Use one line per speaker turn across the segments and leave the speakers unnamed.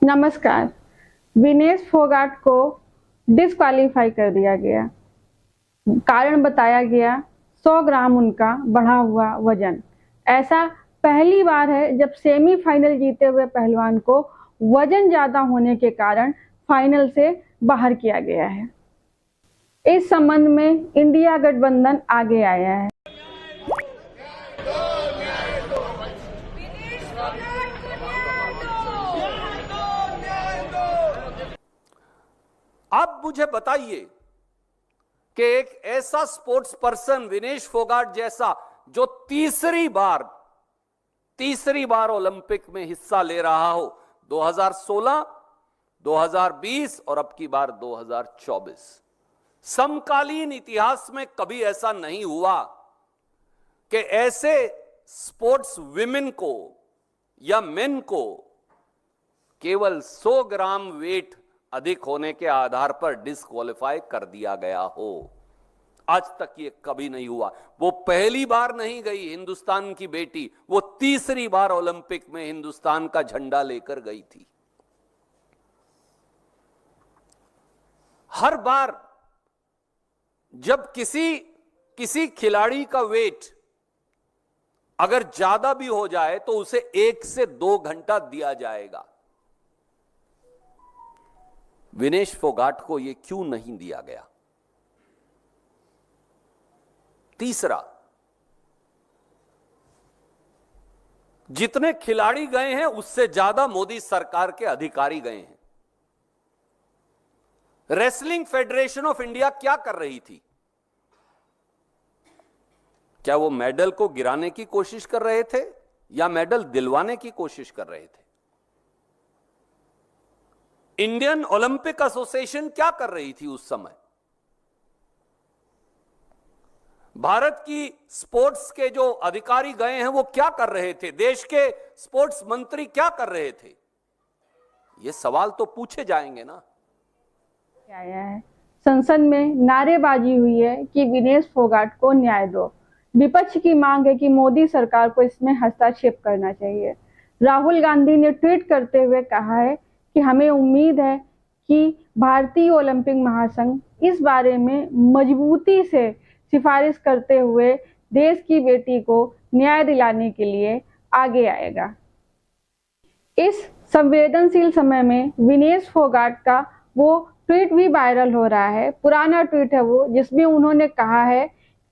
नमस्कार। विनेश फोगाट को डिस्क्वालीफाई कर दिया गया। कारण बताया गया 100 ग्राम उनका बढ़ा हुआ वजन। ऐसा पहली बार है जब सेमीफाइनल जीते हुए पहलवान को वजन ज्यादा होने के कारण फाइनल से बाहर किया गया है। इस संबंध में इंडिया गठबंधन आगे आया है।
आप मुझे बताइए कि एक ऐसा स्पोर्ट्स पर्सन विनेश फोगाट जैसा जो तीसरी बार ओलंपिक में हिस्सा ले रहा हो, 2016, 2020 और अब की बार 2024, समकालीन इतिहास में कभी ऐसा नहीं हुआ कि ऐसे स्पोर्ट्स विमेन को या मेन को केवल 100 ग्राम वेट अधिक होने के आधार पर डिस्क्वालीफाई कर दिया गया हो। आज तक ये कभी नहीं हुआ। वो पहली बार नहीं गई हिंदुस्तान की बेटी, वो तीसरी बार ओलंपिक में हिंदुस्तान का झंडा लेकर गई थी। हर बार जब किसी खिलाड़ी का वेट अगर ज्यादा भी हो जाए तो उसे 1 से 2 घंटा दिया जाएगा। विनेश फोगाट को यह क्यों नहीं दिया गया? तीसरा, जितने खिलाड़ी गए हैं उससे ज्यादा मोदी सरकार के अधिकारी गए हैं। रेसलिंग फेडरेशन ऑफ इंडिया क्या कर रही थी? क्या वो मेडल को गिराने की कोशिश कर रहे थे या मेडल दिलवाने की कोशिश कर रहे थे? इंडियन ओलंपिक एसोसिएशन क्या कर रही थी उस समय? भारत की स्पोर्ट्स के जो अधिकारी गए हैं वो क्या कर रहे थे? देश के स्पोर्ट्स मंत्री क्या कर रहे थे? ये सवाल तो पूछे जाएंगे ना।
आया है, संसद में नारेबाजी हुई है कि विनेश फोगाट को न्याय दो। विपक्ष की मांग है कि मोदी सरकार को इसमें हस्तक्षेप करना चाहिए। राहुल गांधी ने ट्वीट करते हुए कहा है कि हमें उम्मीद है कि भारतीय ओलंपिक महासंघ इस बारे में मजबूती से सिफारिश करते हुए देश की बेटी को न्याय दिलाने के लिए आगे आएगा। इस संवेदनशील समय में विनेश फोगाट का वो ट्वीट भी वायरल हो रहा है। पुराना ट्वीट है वो, जिसमें उन्होंने कहा है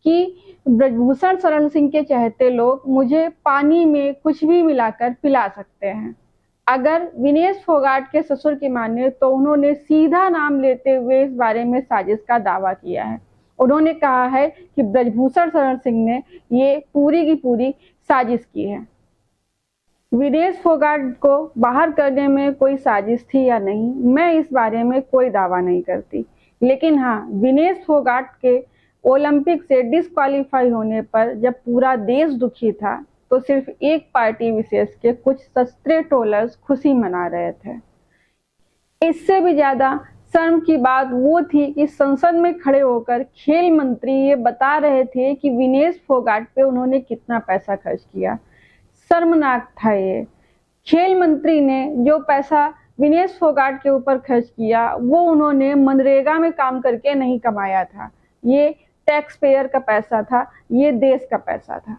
कि ब्रजभूषण शरण सिंह के चहेते लोग मुझे पानी में कुछ भी मिलाकर पिला सकते हैं। अगर विनेश फोगाट के ससुर की माने तो उन्होंने सीधा नाम लेते हुए इस बारे में साजिश का दावा किया है। उन्होंने कहा है कि ब्रजभूषण शरण सिंह ने ये पूरी की पूरी साजिश की है। विनेश फोगाट को बाहर करने में कोई साजिश थी या नहीं, मैं इस बारे में कोई दावा नहीं करती। लेकिन हाँ, विनेश फोगाट के ओलंपिक से डिस्क्वालीफाई होने पर जब पूरा देश दुखी था तो सिर्फ एक पार्टी विशेष के कुछ सस्ते ट्रोलर्स खुशी मना रहे थे। इससे भी ज्यादा शर्म की बात वो थी कि संसद में खड़े होकर खेल मंत्री ये बता रहे थे कि विनेश फोगाट पे उन्होंने कितना पैसा खर्च किया। शर्मनाक था ये। खेल मंत्री ने जो पैसा विनेश फोगाट के ऊपर खर्च किया वो उन्होंने मनरेगा में काम करके नहीं कमाया था। ये टैक्स पेयर का पैसा था, ये देश का पैसा था।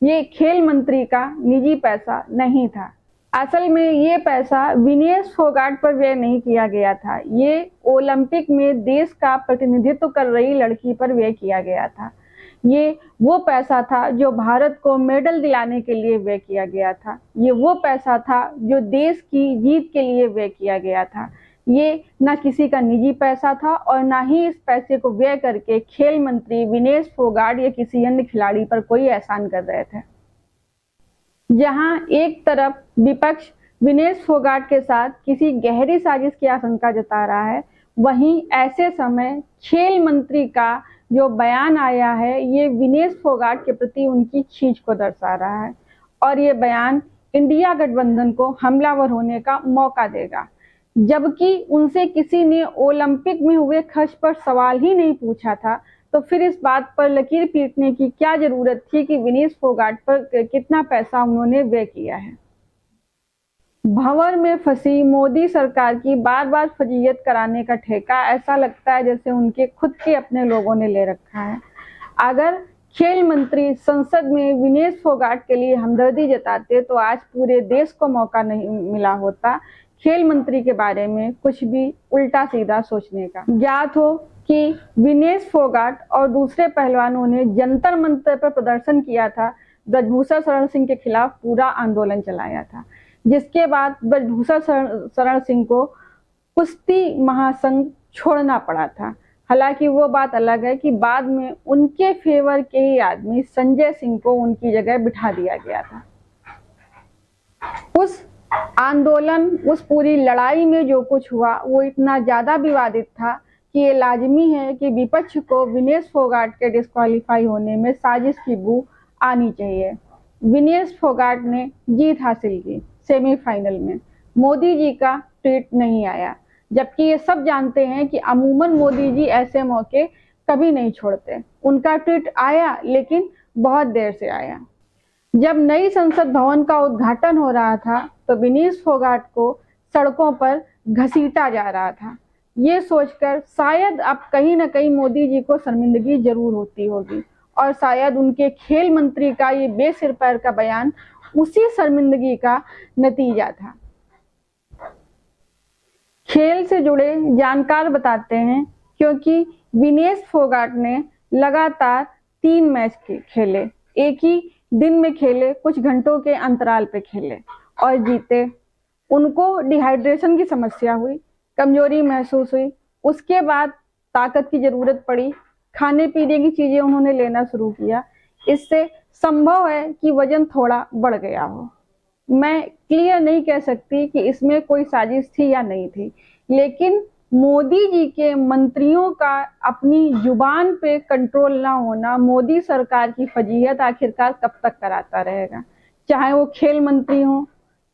ये खेल मंत्री का निजी पैसा नहीं था। असल में ये पैसा विनेश फोगाट पर व्यय नहीं किया गया था, ये ओलंपिक में देश का प्रतिनिधित्व कर रही लड़की पर व्यय किया गया था। ये वो पैसा था जो भारत को मेडल दिलाने के लिए व्यय किया गया था। ये वो पैसा था जो देश की जीत के लिए व्यय किया गया था। ये ना किसी का निजी पैसा था और ना ही इस पैसे को व्यय करके खेल मंत्री विनेश फोगाट या किसी अन्य खिलाड़ी पर कोई एहसान कर रहे थे। जहां एक तरफ विपक्ष विनेश फोगाट के साथ किसी गहरी साजिश की आशंका जता रहा है, वहीं ऐसे समय खेल मंत्री का जो बयान आया है ये विनेश फोगाट के प्रति उनकी खींच को दर्शा रहा है और ये बयान इंडिया गठबंधन को हमलावर होने का मौका देगा। जबकि उनसे किसी ने ओलंपिक में हुए खर्च पर सवाल ही नहीं पूछा था, तो फिर इस बात पर लकीर पीटने की क्या जरूरत थी कि विनेश फोगाट पर कितना पैसा उन्होंने व्यय किया है। भंवर में फंसी मोदी सरकार की बार बार फजीयत कराने का ठेका ऐसा लगता है जैसे उनके खुद के अपने लोगों ने ले रखा है। अगर खेल मंत्री संसद में विनेश फोगाट के लिए हमदर्दी जताते तो आज पूरे देश को मौका नहीं मिला होता खेल मंत्री के बारे में कुछ भी उल्टा सीधा सोचने का। ज्ञात हो कि विनेश फोगाट और दूसरे पहलवानों ने जंतर मंतर पर प्रदर्शन किया था, ब्रजभूषण शरण सिंह के खिलाफ पूरा आंदोलन चलाया था, जिसके बाद ब्रजभूषण शरण सिंह को कुश्ती महासंघ छोड़ना पड़ा था। हालांकि वो बात अलग है कि बाद में उनके फेवर के ही आदमी संजय सिंह को उनकी जगह बिठा दिया गया था। उस आंदोलन, उस पूरी लड़ाई में जो कुछ हुआ वो इतना ज्यादा विवादित था कि ये लाजमी है कि विपक्ष को विनेश फोगाट के डिस्क्वालीफाई होने में साजिश की बू आनी चाहिए। विनेश फोगाट ने जीत हासिल की सेमीफाइनल में, मोदी जी का ट्वीट नहीं आया, जबकि ये सब जानते हैं कि अमूमन मोदी जी ऐसे मौके कभी नहीं छोड़ते। उनका ट्वीट आया लेकिन बहुत देर से आया। जब नई संसद भवन का उद्घाटन हो रहा था तो विनेश फोगाट को सड़कों पर घसीटा जा रहा था। ये सोचकर शायद अब कहीं ना कहीं मोदी जी को शर्मिंदगी जरूर होती होगी और शायद उनके खेल मंत्री का ये बेसिर पैर का बयान उसी शर्मिंदगी का नतीजा था। खेल से जुड़े जानकार बताते हैं क्योंकि विनेश फोगाट ने लगातार 3 मैच खेले, एक ही दिन में खेले, कुछ घंटों के अंतराल पे खेले और जीते। उनको डिहाइड्रेशन की समस्या हुई, कमजोरी महसूस हुई, उसके बाद ताकत की जरूरत पड़ी, खाने पीने की चीजें उन्होंने लेना शुरू किया। इससे संभव है कि वजन थोड़ा बढ़ गया हो। मैं क्लियर नहीं कह सकती कि इसमें कोई साजिश थी या नहीं थी, लेकिन मोदी जी के मंत्रियों का अपनी जुबान पे कंट्रोल ना होना मोदी सरकार की फजीहत आखिरकार कब तक कराता रहेगा। चाहे वो खेल मंत्री हो,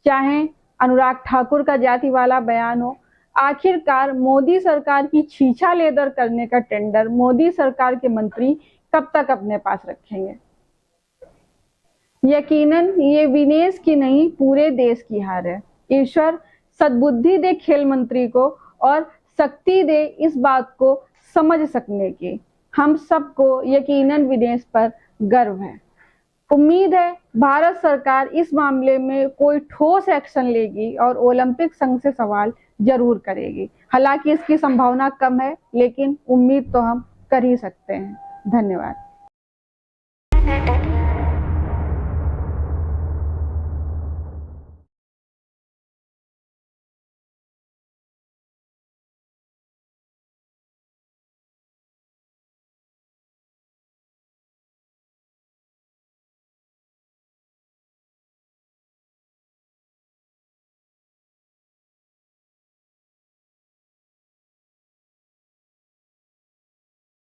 चाहे अनुराग ठाकुर का जाति वाला बयान हो, आखिरकार मोदी सरकार की छीछा लेदर करने का टेंडर मोदी सरकार के मंत्री कब तक अपने पास रखेंगे। यकीनन ये विनेश की नहीं, पूरे देश की हार है। ईश्वर सद्बुद्धि दे खेल मंत्री को और शक्ति दे इस बात को समझ सकने की। हम सबको यकीनन विनेश पर गर्व है। उम्मीद है भारत सरकार इस मामले में कोई ठोस एक्शन लेगी और ओलंपिक संघ से सवाल जरूर करेगी। हालांकि इसकी संभावना कम है, लेकिन उम्मीद तो हम कर ही सकते हैं। धन्यवाद।